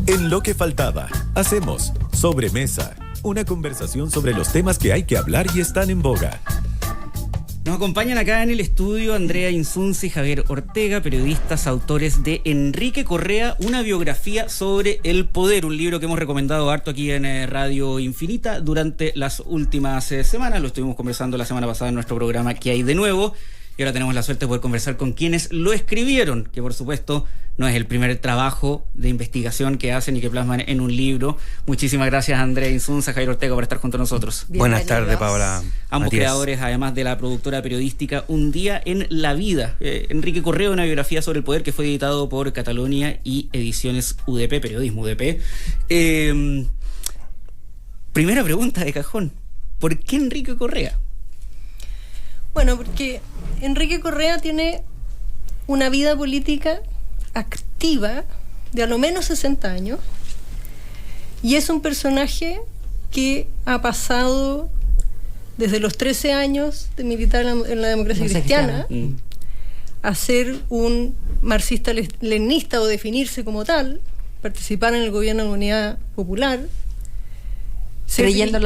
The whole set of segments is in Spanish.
En Lo que faltaba, hacemos Sobremesa, una conversación sobre los temas que hay que hablar y están en boga. Nos acompañan acá en el estudio Andrea Insunza y Javier Ortega, periodistas, autores de Enrique Correa, una biografía sobre el poder, un libro que hemos recomendado harto aquí en Radio Infinita durante las últimas semanas. Lo estuvimos conversando la semana pasada en nuestro programa ¿Qué hay de nuevo? Y ahora tenemos la suerte de poder conversar con quienes lo escribieron, que por supuesto no es el primer trabajo de investigación que hacen y que plasman en un libro. Muchísimas gracias, Andrea Insunza, Javier Ortega, por estar junto a nosotros. Buenas tardes, Paola. Ambos Matías. creadores, además de la productora periodística Un Día en la Vida. Enrique Correa, una biografía sobre el poder que fue editado por Catalonia y Ediciones UDP, Periodismo UDP. Primera pregunta de cajón. ¿Por qué Enrique Correa? Bueno, porque Enrique Correa tiene una vida política activa de a lo menos 60 años y es un personaje que ha pasado desde los 13 años de militar en la democracia cristiana a ser un marxista-leninista o definirse como tal, participar en el gobierno de la Unidad Popular, creyendo en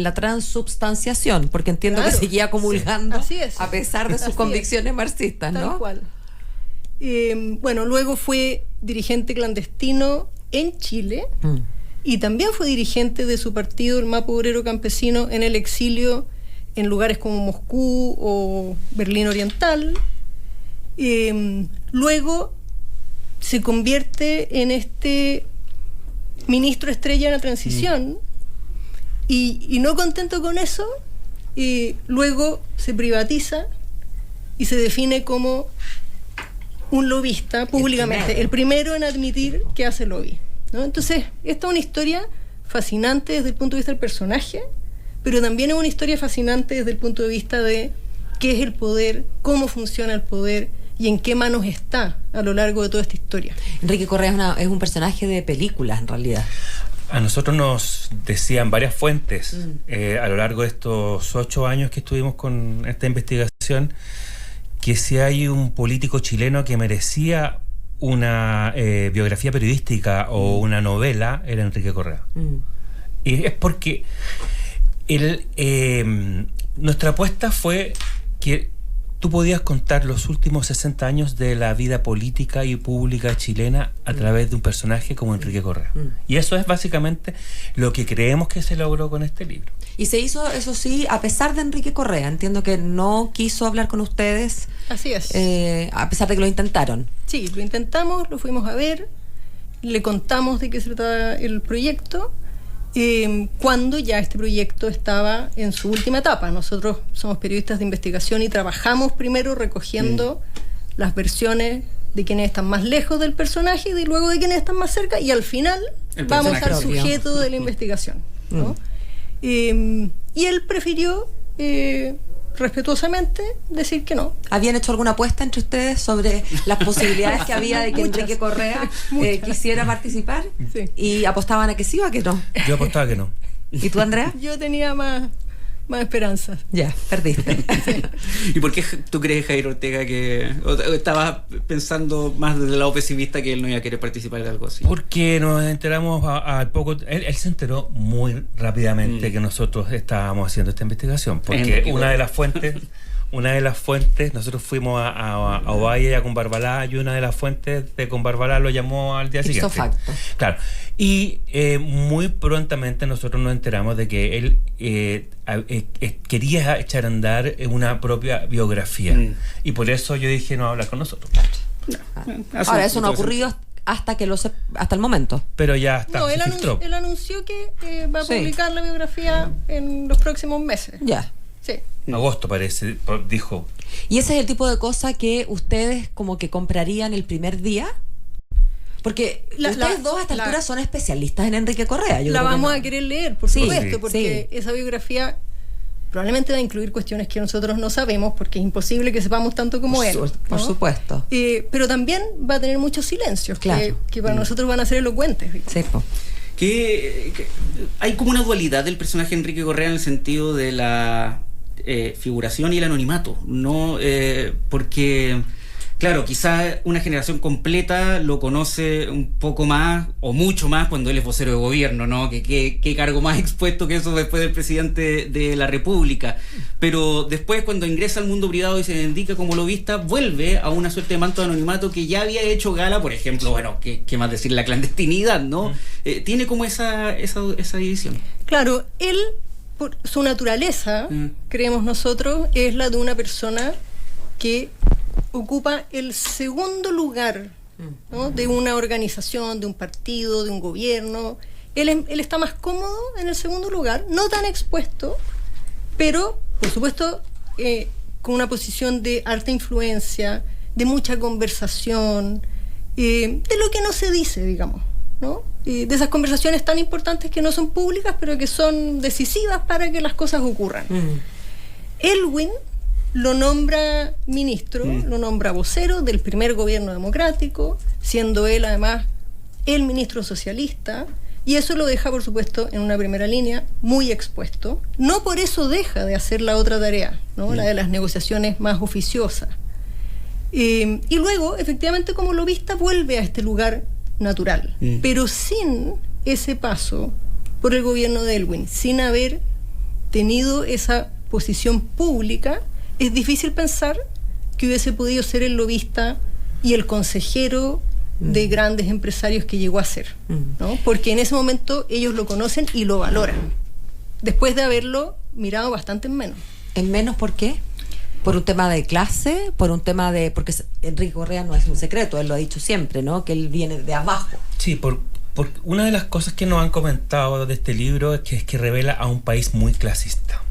la transubstanciación, porque entiendo que seguía comulgando a pesar de sus convicciones marxistas, ¿no? Tal cual. Bueno, luego fue dirigente clandestino en Chile y también fue dirigente de su partido, el Mapu Obrero Campesino, en el exilio en lugares como Moscú o Berlín Oriental. Luego se convierte en este ministro estrella en la transición y no contento con eso, luego se privatiza y se define como un lobista públicamente, el primero en admitir que hace lobby, ¿no? Entonces, esta es una historia fascinante desde el punto de vista del personaje, pero también es una historia fascinante desde el punto de vista de qué es el poder, cómo funciona el poder y en qué manos está a lo largo de toda esta historia. Enrique Correa es un personaje de películas, en realidad. A nosotros nos decían varias fuentes a lo largo de estos 8 años que estuvimos con esta investigación que si hay un político chileno que merecía una biografía periodística o una novela, era Enrique Correa. Y es porque nuestra apuesta fue que tú podías contar los últimos 60 años de la vida política y pública chilena a través de un personaje como Enrique Correa. Y eso es básicamente lo que creemos que se logró con este libro. Y se hizo, eso sí, a pesar de Enrique Correa. Entiendo que no quiso hablar con ustedes. Así es. A pesar de que lo intentaron. Sí, lo intentamos, lo fuimos a ver, le contamos de qué se trataba el proyecto, cuando ya este proyecto estaba en su última etapa. Nosotros somos periodistas de investigación y trabajamos primero recogiendo las versiones de quienes están más lejos del personaje y luego de quienes están más cerca, y al final vamos al sujeto de la investigación, ¿no? Y él prefirió respetuosamente decir que no. ¿Habían hecho alguna apuesta entre ustedes sobre las posibilidades que había de que Enrique Correa quisiera participar? Sí. ¿Y apostaban a que sí o a que no? Yo apostaba que no. ¿Y tú, Andrea? Yo tenía más esperanzas. Ya, perdiste. Sí. ¿Y por qué tú crees, Javier Ortega, que estabas pensando más desde el lado pesimista que él no iba a querer participar de algo así? Porque nos enteramos al poco. Él se enteró muy rápidamente que nosotros estábamos haciendo esta investigación. Porque una de las fuentes, nosotros fuimos a Ovalle y a Combarbalá, y una de las fuentes de Combarbalá lo llamó al día siguiente. Facto. Claro. Y muy prontamente nosotros nos enteramos de que él quería echar a andar una propia biografía. Y por eso yo dije, no, hablar con nosotros. Ahora, eso no ha ocurrido hasta el momento. Pero ya está. No, él anunció que va a publicar la biografía en los próximos meses. Ya. Sí. Agosto parece, dijo. ¿Y ese es el tipo de cosa que ustedes como que comprarían el primer día? Porque ustedes dos a esta altura son especialistas en Enrique Correa. La vamos a querer leer, por supuesto, porque esa biografía probablemente va a incluir cuestiones que nosotros no sabemos, porque es imposible que sepamos tanto como él, ¿no? Por supuesto. Pero también va a tener muchos silencios, claro, que para nosotros van a ser elocuentes. Sí, po. Que hay como una dualidad del personaje Enrique Correa en el sentido de la figuración y el anonimato, ¿no? Porque Claro, quizás una generación completa lo conoce un poco más o mucho más cuando él es vocero de gobierno, ¿no? ¿Qué cargo más expuesto que eso después del presidente de la República? Pero después, cuando ingresa al mundo privado y se indica como lobista, vuelve a una suerte de manto de anonimato que ya había hecho gala, por ejemplo, bueno, ¿qué más decir? La clandestinidad, ¿no? Tiene como esa división. Claro, él, por su naturaleza, creemos nosotros, es la de una persona que ocupa el segundo lugar, ¿no? De una organización, de un partido, de un gobierno. Él está más cómodo en el segundo lugar, no tan expuesto, pero, por supuesto, con una posición de alta influencia, de mucha conversación, de lo que no se dice, digamos, ¿no? De esas conversaciones tan importantes que no son públicas, pero que son decisivas para que las cosas ocurran. Elwin lo nombra ministro, lo nombra vocero del primer gobierno democrático, siendo él además el ministro socialista, y eso lo deja, por supuesto, en una primera línea, muy expuesto. No por eso deja de hacer la otra tarea, ¿no? La de las negociaciones más oficiosas. Y luego, efectivamente, como lobista, vuelve a este lugar natural, pero sin ese paso por el gobierno de Elwin, sin haber tenido esa posición pública, es difícil pensar que hubiese podido ser el lobista y el consejero de grandes empresarios que llegó a ser, ¿no? Porque en ese momento ellos lo conocen y lo valoran, después de haberlo mirado bastante en menos. ¿En menos por qué? ¿Por un tema de clase? ¿Por un tema de...? Porque Enrique Correa no es un secreto, él lo ha dicho siempre, ¿no? Que él viene de abajo. Sí, por una de las cosas que nos han comentado de este libro es que revela a un país muy clasista.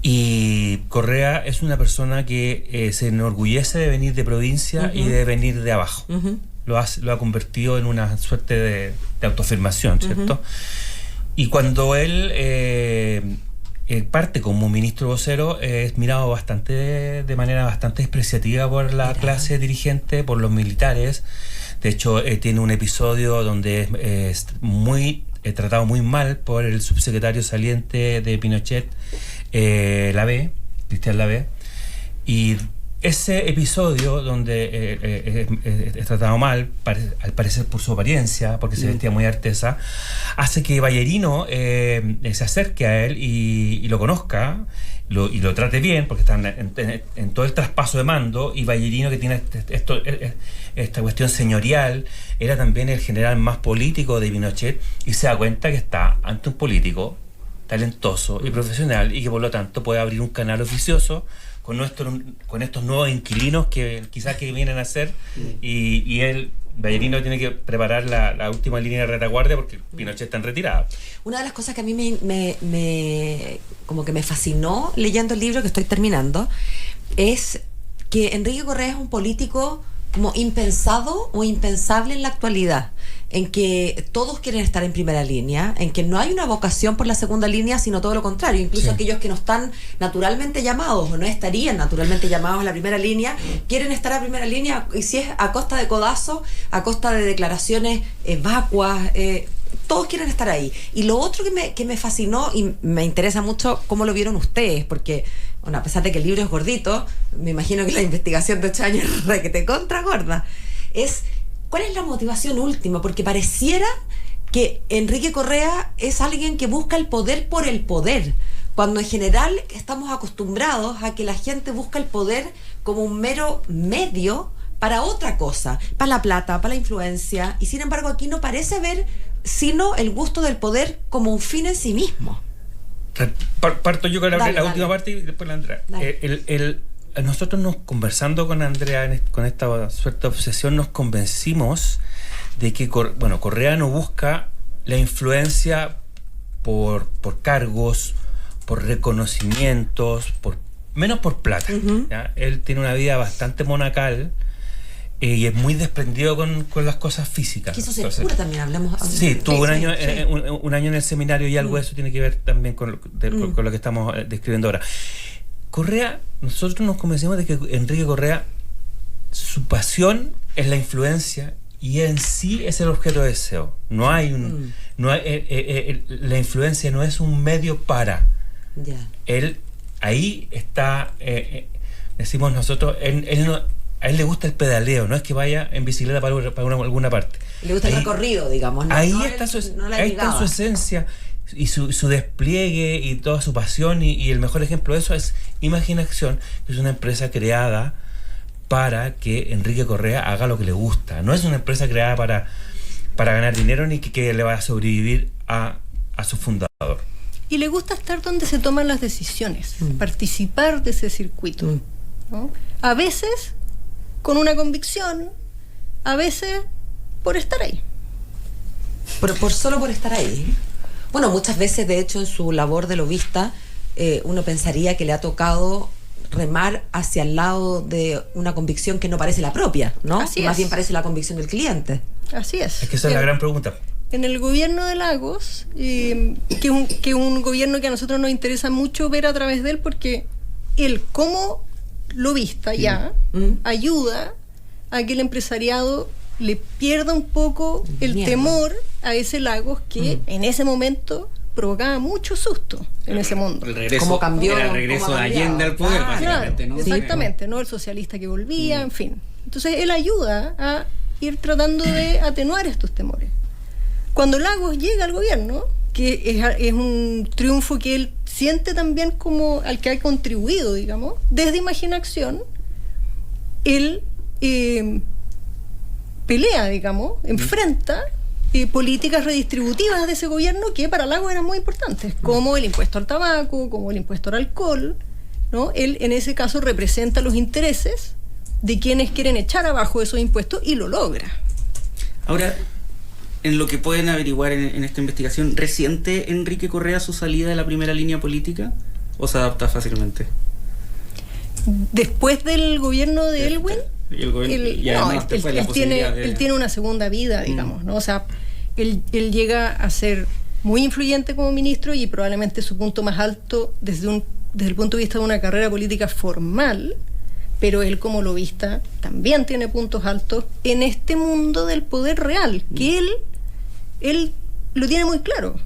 Y Correa es una persona que se enorgullece de venir de provincia y de venir de abajo. Lo ha convertido en una suerte de autoafirmación, ¿cierto? Y cuando él parte como ministro vocero, es mirado de manera bastante despreciativa por la clase dirigente, por los militares. De hecho, tiene un episodio donde es tratado muy mal por el subsecretario saliente de Pinochet, Cristian Lavé, y ese episodio donde es tratado mal, al parecer por su apariencia, porque se vestía muy artesa, hace que Ballerino se acerque a él y lo conozca y lo trate bien, porque están en todo el traspaso de mando, y Ballerino, que tiene esta cuestión señorial, era también el general más político de Pinochet, y se da cuenta que está ante un político talentoso y profesional, y que por lo tanto puede abrir un canal oficioso con estos nuevos inquilinos que quizás que vienen a ser, y él, Ballerino, tiene que preparar la última línea de retaguardia porque Pinochet está en retirada. Una de las cosas que a mí como que me fascinó leyendo el libro que estoy terminando es que Enrique Correa es un político como impensado o impensable en la actualidad, en que todos quieren estar en primera línea, en que no hay una vocación por la segunda línea, sino todo lo contrario. Incluso aquellos que no están naturalmente llamados o no estarían naturalmente llamados a la primera línea, quieren estar a primera línea, y si es a costa de codazos, a costa de declaraciones vacuas, todos quieren estar ahí. Y lo otro que me fascinó, y me interesa mucho cómo lo vieron ustedes, porque, bueno, a pesar de que el libro es gordito, me imagino que la investigación de 8 años es que te contra gorda, es ¿cuál es la motivación última? Porque pareciera que Enrique Correa es alguien que busca el poder por el poder, cuando en general estamos acostumbrados a que la gente busca el poder como un mero medio para otra cosa, para la plata, para la influencia, y sin embargo aquí no parece haber sino el gusto del poder como un fin en sí mismo. Parto yo con la última parte y después la Andrea. Nosotros conversando con Andrea con esta suerte de obsesión, nos convencimos de que Correa no busca la influencia por cargos, por reconocimientos, menos por plata. ¿Ya? Él tiene una vida bastante monacal y es muy desprendido con las cosas físicas. Que eso se cura también, hablamos. Sí, tuvo un año en el seminario, y algo de eso tiene que ver también con lo que estamos describiendo ahora. Correa, nosotros nos convencimos de que Enrique Correa, su pasión es la influencia y en sí es el objeto de deseo. No hay la influencia no es un medio para. Él ahí está, decimos nosotros, él no, a él le gusta el pedaleo, no es que vaya en bicicleta para alguna parte. Le gusta el recorrido, digamos. Ahí está su esencia y su despliegue y toda su pasión, y el mejor ejemplo de eso es Imaginación, que es una empresa creada para que Enrique Correa haga lo que le gusta. No es una empresa creada para ganar dinero ni que le vaya a sobrevivir a su fundador. Y le gusta estar donde se toman las decisiones, participar de ese circuito, ¿no? A veces con una convicción, a veces por estar ahí. Solo por estar ahí. Bueno, muchas veces, de hecho, en su labor de lobista, uno pensaría que le ha tocado remar hacia el lado de una convicción que no parece la propia, ¿no? Así Más es. bien parece la convicción del cliente. Así es. Es que esa es la gran pregunta. En el gobierno de Lagos, que es un gobierno que a nosotros nos interesa mucho ver a través de él, porque él, como lobista ya, ayuda a que el empresariado le pierda un poco el Miedo. temor a ese Lagos que en ese momento provocaba mucho susto en ese mundo. El regreso, ¿Cómo cambió? era el regreso ¿Cómo de ha cambiado? Allende al poder, Claro, básicamente, ¿no? Exactamente, ¿no? El socialista que volvía, en fin. Entonces él ayuda a ir tratando de atenuar estos temores. Cuando Lagos llega al gobierno, que es un triunfo que él siente también como al que ha contribuido, digamos, desde Imaginación, él pelea, digamos, enfrenta políticas redistributivas de ese gobierno que para Lagos eran muy importantes, como el impuesto al tabaco, como el impuesto al alcohol, ¿no? Él en ese caso representa los intereses de quienes quieren echar abajo esos impuestos y lo logra. Ahora, en lo que pueden averiguar en esta investigación, ¿resiente Enrique Correa su salida de la primera línea política o se adapta fácilmente? Después del gobierno de Elwin, él tiene una segunda vida, digamos, ¿no? O sea, él llega a ser muy influyente como ministro y probablemente su punto más alto desde el punto de vista de una carrera política formal, pero él como lobista también tiene puntos altos en este mundo del poder real, que él lo tiene muy claro.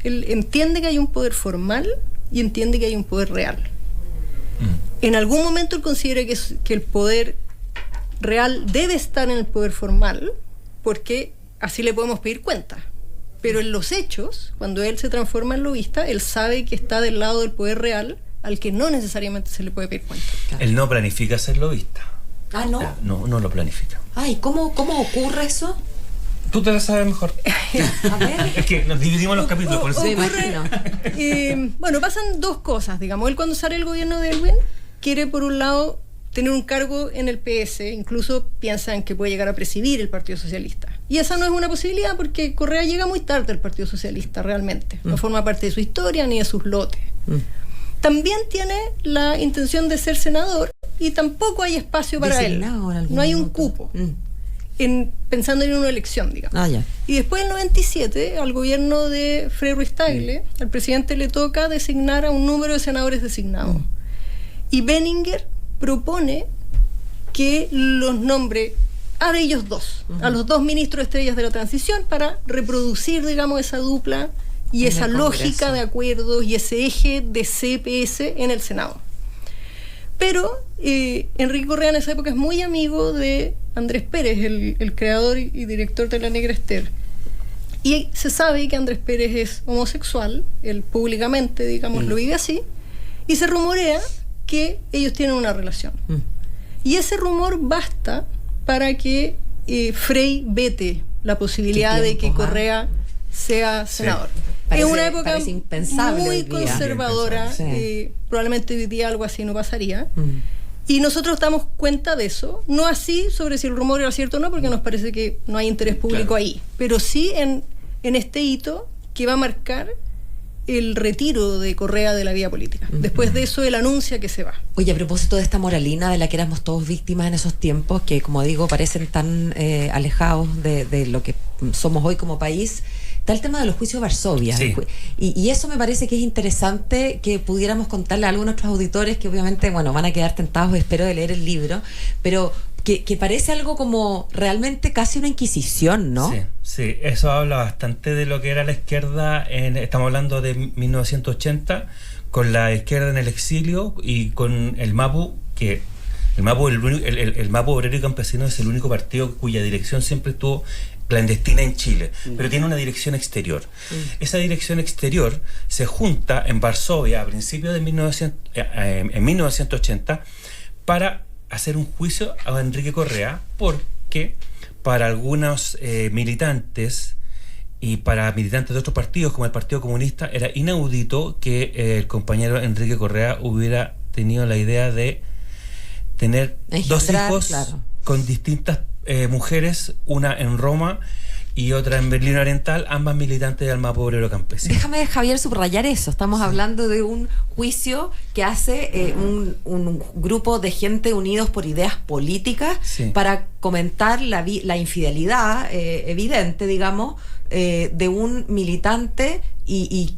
Él entiende que hay un poder formal y entiende que hay un poder real. En algún momento él considera que el poder real debe estar en el poder formal, porque así le podemos pedir cuenta. Pero en los hechos, cuando él se transforma en lobista, él sabe que está del lado del poder real, al que no necesariamente se le puede pedir cuenta. Él no planifica ser lobista. Ah, ¿no? No lo planifica. Ay, ¿cómo ocurre eso? Tú te la sabes mejor. A ver. Es que nos dividimos los capítulos, por eso. Sí, imagino. Bueno, pasan dos cosas, digamos. Él cuando sale el gobierno de Elwin quiere, por un lado, tener un cargo en el PS, incluso piensan que puede llegar a presidir el Partido Socialista. Y esa no es una posibilidad porque Correa llega muy tarde al Partido Socialista realmente. No forma parte de su historia ni de sus lotes. También tiene la intención de ser senador y tampoco hay espacio para él. No hay un cupo. Pensando en una elección, digamos. Ah, ya. Y después del 97, al gobierno de Frei Ruiz-Tagle, al presidente le toca designar a un número de senadores designados. Y Benninger propone que los nombre a ellos dos, a los dos ministros estrellas de la transición, para reproducir, digamos, esa dupla y En esa el lógica Congreso. de acuerdos y ese eje de CPS en el Senado. Pero Enrique Correa en esa época es muy amigo de Andrés Pérez, el creador y director de La Negra Esther. Y se sabe que Andrés Pérez es homosexual, él públicamente, digamos, lo vive así, y se rumorea que ellos tienen una relación. Y ese rumor basta para que Frei vete la posibilidad de que Correa sea senador. Es una época parece impensable muy hoy día. conservadora, Sí. probablemente hoy día algo así no pasaría. Y nosotros damos cuenta de eso, no así sobre si el rumor era cierto o no, porque nos parece que no hay interés público ahí, pero sí en este hito que va a marcar el retiro de Correa de la vida política. Después de eso, él anuncia que se va. Oye, a propósito de esta moralina de la que éramos todos víctimas en esos tiempos, que como digo, parecen tan alejados de lo que somos hoy como país, está el tema de los juicios de Varsovia. Sí. Y eso me parece que es interesante que pudiéramos contarle a algunos de nuestros auditores que obviamente, bueno, van a quedar tentados, espero, de leer el libro, pero que parece algo como realmente casi una inquisición, ¿no? Sí, eso habla bastante de lo que era la izquierda, estamos hablando de 1980, con la izquierda en el exilio y con el MAPU, que El MAPO Obrero y Campesino es el único partido cuya dirección siempre estuvo clandestina en Chile, pero tiene una dirección exterior. Esa dirección exterior se junta en Varsovia a principios de 1980 para hacer un juicio a Enrique Correa, porque para algunos militantes y para militantes de otros partidos como el Partido Comunista era inaudito que el compañero Enrique Correa hubiera tenido la idea de tener dos hijos, claro, con distintas mujeres, una en Roma y otra en Berlín Oriental, ambas militantes del MAPO Obrero Campesino. Déjame, Javier, subrayar eso. Estamos hablando de un juicio que hace un grupo de gente unidos por ideas políticas para comentar la infidelidad evidente, digamos, de un militante y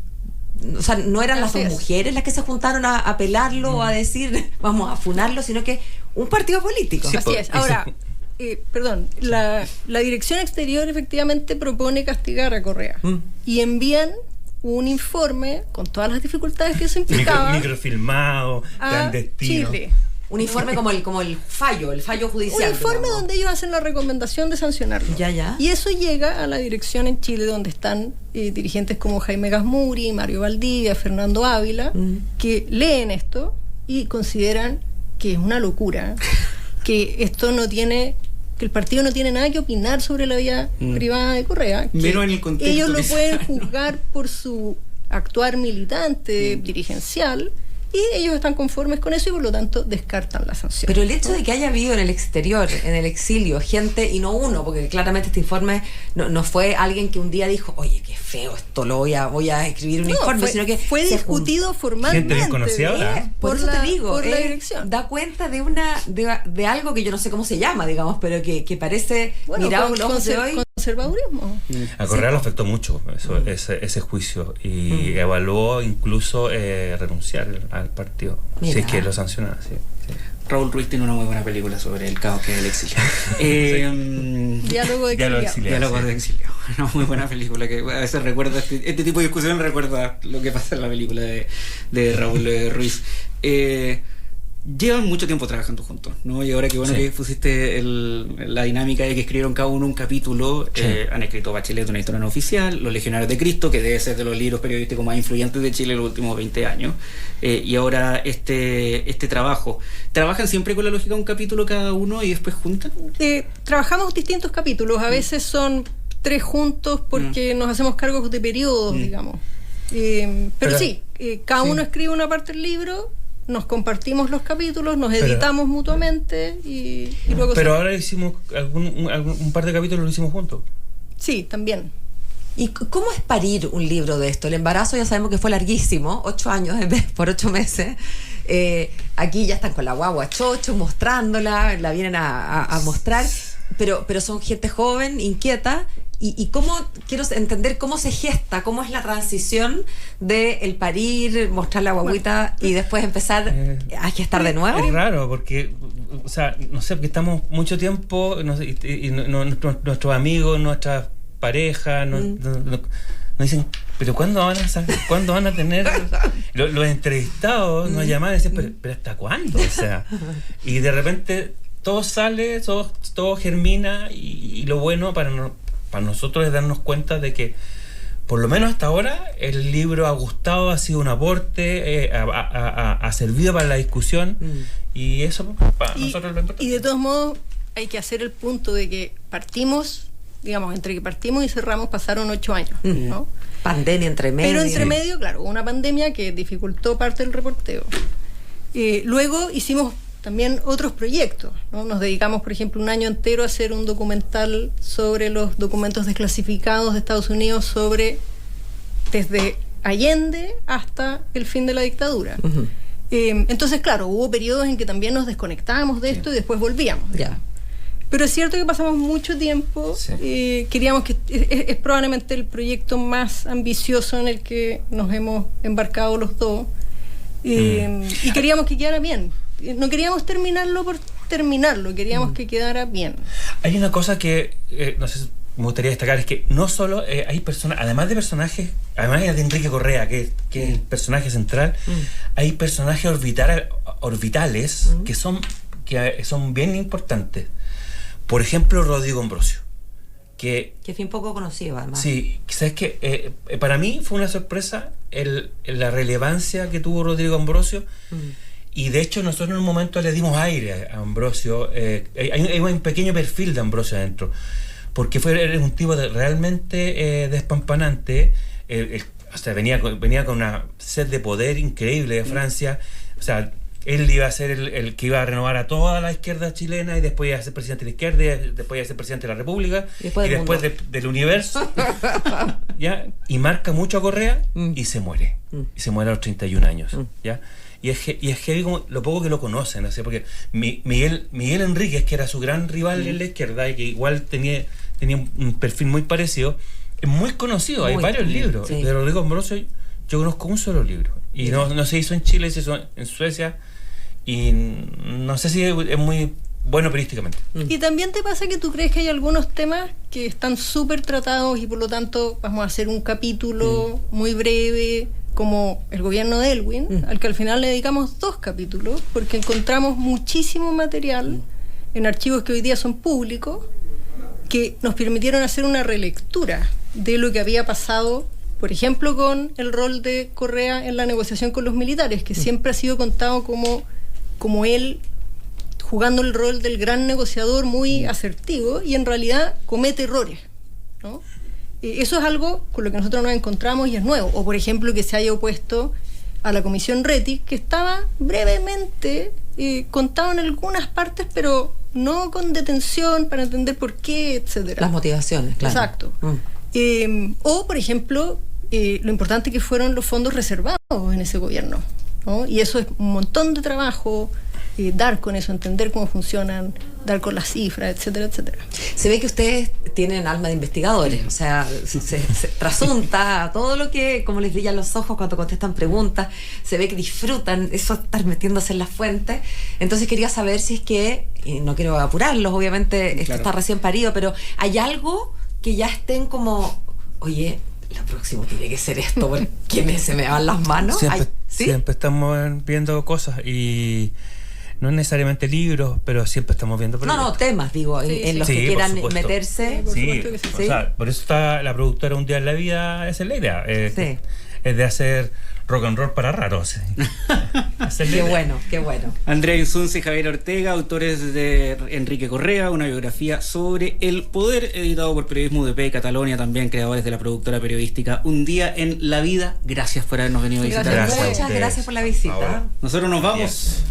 o sea, no eran las dos mujeres las que se juntaron a apelarlo o a decir vamos a funarlo, sino que un partido político. Así es. Ahora, perdón, la Dirección Exterior efectivamente propone castigar a Correa y envían un informe con todas las dificultades que eso implicaba, microfilmado, clandestino. Chile. Un informe como el fallo judicial. Un informe, digamos, donde ellos hacen la recomendación de sancionarlo. Ya. Y eso llega a la dirección en Chile, donde están dirigentes como Jaime Gasmuri, Mario Valdivia, Fernando Ávila, que leen esto y consideran que es una locura, que esto no tiene, que el partido no tiene nada que opinar sobre la vida privada de Correa, que menos en el contexto ellos lo pueden juzgar por su actuar militante, dirigencial, y ellos están conformes con eso y por lo tanto descartan la sanción. Pero el hecho de que haya habido en el exterior, en el exilio, gente, y no uno, porque claramente este informe no fue alguien que un día dijo, oye, qué feo esto, voy a escribir un informe, sino que fue discutido formalmente. Gente desconocida, por eso te digo, por la dirección. Da cuenta de algo que yo no sé cómo se llama, digamos, pero que parece, mirado los ojos de hoy, conservadurismo. A Correa lo afectó mucho ese juicio y evaluó incluso renunciar al partido. Mira. Si es que lo sancionaba. Sí. Raúl Ruiz tiene una muy buena película sobre el caos que es el exilio. Diálogo de exilio. Diálogo de exilio. Una muy buena película que a veces recuerda este tipo de discusión, recuerda lo que pasa en la película de Raúl Ruiz. Llevan mucho tiempo trabajando juntos, ¿no? Y ahora que bueno que pusiste la dinámica de que escribieron cada uno un capítulo, han escrito Bachelet, una historia no oficial, Los Legionarios de Cristo, que debe ser de los libros periodísticos más influyentes de Chile en los últimos 20 años, y ahora este trabajo. ¿Trabajan siempre con la lógica de un capítulo cada uno y después juntan? Trabajamos distintos capítulos, a veces son 3 juntos porque nos hacemos cargos de periodos, digamos. Pero sí, cada uno escribe una parte del libro, nos compartimos los capítulos, nos editamos mutuamente y luego... Pero ahora hicimos un par de capítulos, lo hicimos juntos. Sí, también. ¿Y cómo es parir un libro de esto? El embarazo ya sabemos que fue larguísimo, 8 años en vez por 8 meses. Aquí ya están con la guagua chocho, mostrándola, la vienen a mostrar, pero son gente joven, inquieta. ¿Y cómo, quiero entender cómo se gesta, cómo es la transición de el parir, mostrar la guaguita y después empezar a gestar de nuevo? Es raro porque, o sea, no sé, porque estamos mucho tiempo y nuestros amigos, nuestras parejas nos dicen, pero ¿cuándo van a tener los entrevistados? Nos llaman y dicen, pero ¿hasta cuándo? O sea, y de repente todo sale, todo germina y lo bueno para nosotros es darnos cuenta de que por lo menos hasta ahora el libro ha gustado, ha sido un aporte, ha servido para la discusión y eso para nosotros es lo importante. Y de todos modos hay que hacer el punto de que partimos, digamos, entre que partimos y cerramos pasaron 8 años, ¿no? Pandemia entre medio. Pero entre medio, claro, hubo una pandemia que dificultó parte del reporteo. Luego hicimos también otros proyectos, ¿no? Nos dedicamos, por ejemplo, un año entero a hacer un documental sobre los documentos desclasificados de Estados Unidos desde Allende hasta el fin de la dictadura. Entonces, claro, hubo periodos en que también nos desconectábamos de esto y después volvíamos. Pero es cierto que pasamos mucho tiempo, queríamos que es probablemente el proyecto más ambicioso en el que nos hemos embarcado los dos, y queríamos que quedara bien. No queríamos terminarlo por terminarlo, queríamos que quedara bien. Hay una cosa que no sé, me gustaría destacar, es que no solo hay personas, además de personajes, además de Enrique Correa, que es el personaje central, hay personajes orbitales que son que son bien importantes. Por ejemplo, Rodrigo Ambrosio. Que fue un poco conocido, además. Sí, ¿sabes qué? Para mí fue una sorpresa la relevancia que tuvo Rodrigo Ambrosio. Y de hecho nosotros en un momento le dimos aire a Ambrosio. Hay un pequeño perfil de Ambrosio adentro, porque era un tipo realmente despampanante. O sea, venía con una sed de poder increíble de Francia. O sea, él iba a ser el que iba a renovar a toda la izquierda chilena, y después iba a ser presidente de la izquierda, y después iba a ser presidente de la República, y después del universo. ¿Ya? Y marca mucho a Correa y se muere. Y se muere a los 31 años. ¿Ya? Y es heavy como lo poco que lo conocen, ¿no? Porque Miguel Enríquez, que era su gran rival en la izquierda y que igual tenía un perfil muy parecido, es muy conocido. Hay varios libros. De Rodrigo Ambrosio yo conozco un solo libro. Y no se hizo en Chile, se hizo en Suecia. Y no sé si es muy bueno periodísticamente. Y también te pasa que tú crees que hay algunos temas que están súper tratados y por lo tanto vamos a hacer un capítulo muy breve, como el gobierno de Aylwin, al que al final le dedicamos 2 capítulos, porque encontramos muchísimo material en archivos que hoy día son públicos, que nos permitieron hacer una relectura de lo que había pasado, por ejemplo, con el rol de Correa en la negociación con los militares, que siempre ha sido contado como él jugando el rol del gran negociador muy asertivo, y en realidad comete errores, ¿no? Eso es algo con lo que nosotros nos encontramos y es nuevo. O por ejemplo que se haya opuesto a la comisión Rettig, que estaba brevemente contado en algunas partes, pero no con detención para entender por qué, etcétera. Las motivaciones, claro. Exacto. O por ejemplo lo importante que fueron los fondos reservados en ese gobierno, ¿no? Y eso es un montón de trabajo, dar con eso, entender cómo funcionan, dar con las cifras, etcétera, etcétera. Se ve que ustedes tienen alma de investigadores, o sea, se trasunta todo lo que, como les brillan los ojos cuando contestan preguntas, se ve que disfrutan eso de estar metiéndose en las fuentes. Entonces quería saber si es que, y no quiero apurarlos, obviamente esto está recién parido, pero ¿hay algo que ya estén como, oye, lo próximo tiene que ser esto, porque se me van las manos? Siempre estamos viendo cosas, y no necesariamente libros, pero siempre estamos viendo proyectos. No, temas, digo, en los que quieran meterse. Sí, o sea, por eso está la productora Un Día en la Vida, esa es la idea. Es de hacer rock and roll para raros. Qué bueno, qué bueno. Andrea Insunza y Javier Ortega, autores de Enrique Correa, una biografía sobre el poder, editado por Periodismo UDP Cataluña, también creadores de la productora periodística Un Día en la Vida. Gracias por habernos venido a visitar. Muchas gracias por la visita. Nosotros nos vamos.